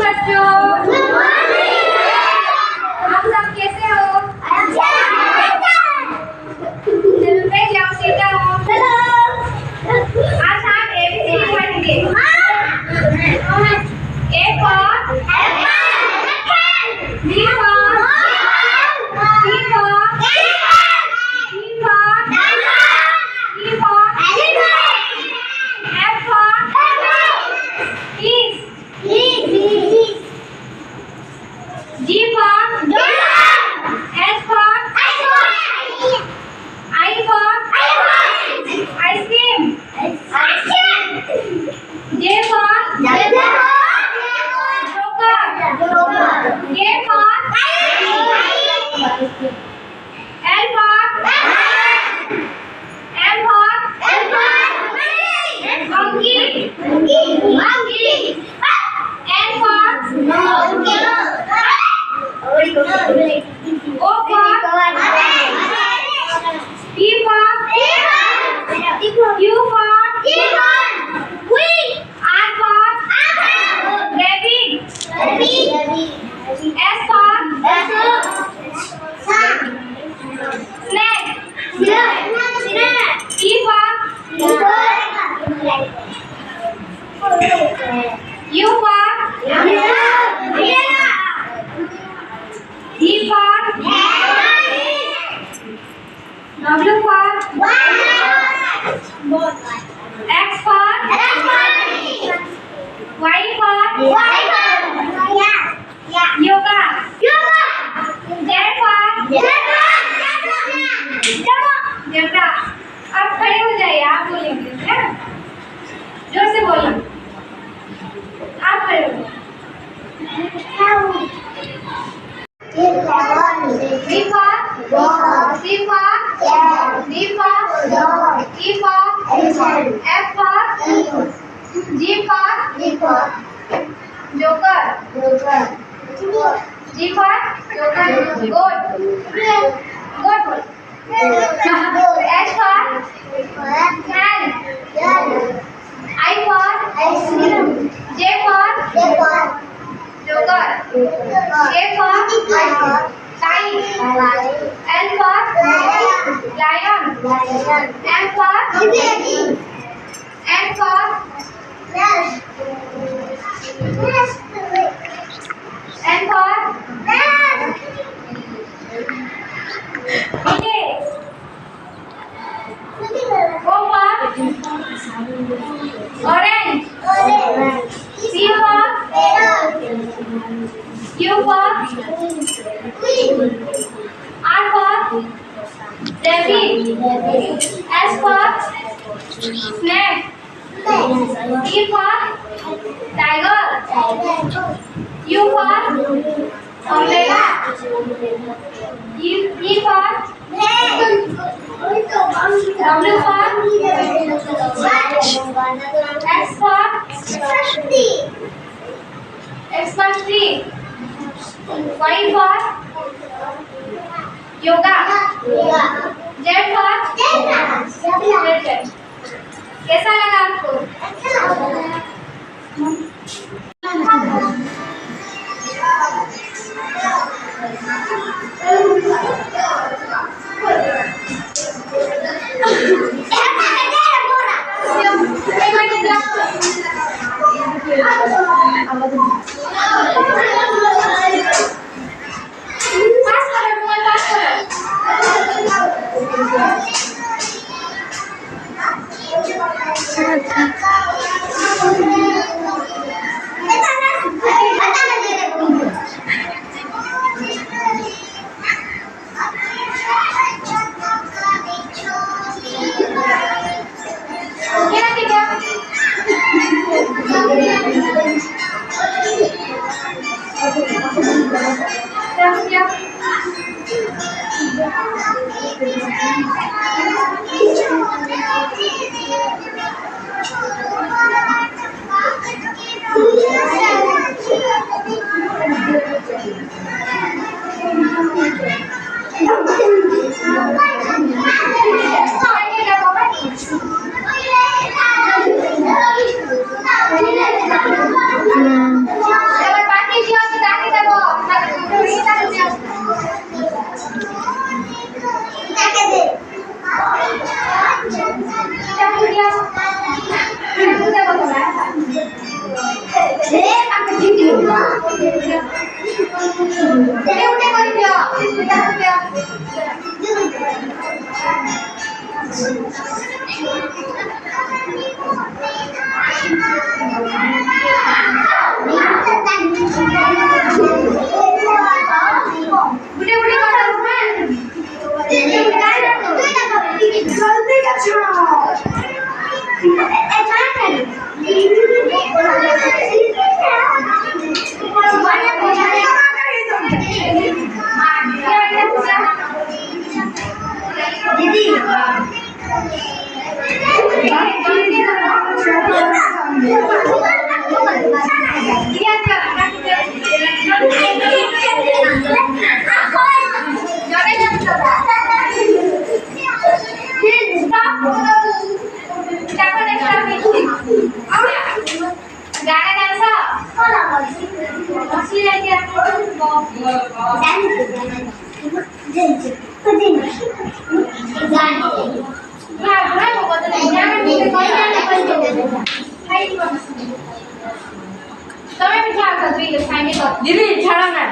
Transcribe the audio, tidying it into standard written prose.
बच्चों। आप सब कैसे हो? चलो बैठ जाओ, सीट जाओ। आज हम ABCD पढ़ेंगे। A for apple, B for C for D for E for F for fish, G for H for I for ice cream, J for joker, K for L for M for monkey, N for O for P for Q for R for rabbit, S for snake, T for U for D for W for X for Y for yoga, Z for zebra। आप खड़े हो जाइए, आप बोलेंगे क्या? जोर से बोलना। आप खड़े हो। B for C for D for E for F for G for joker, G for goat, H for hand, I for J for joker, K for kite, L for lion, M for N for N for okay. O for orange, C for U for R for rabbit, S for snake, T for tiger, U for umbrella, E for W for X for tree, Y for yoga, Z for कैसा लगा आपको? अच्छा दीदी छाड़ा ना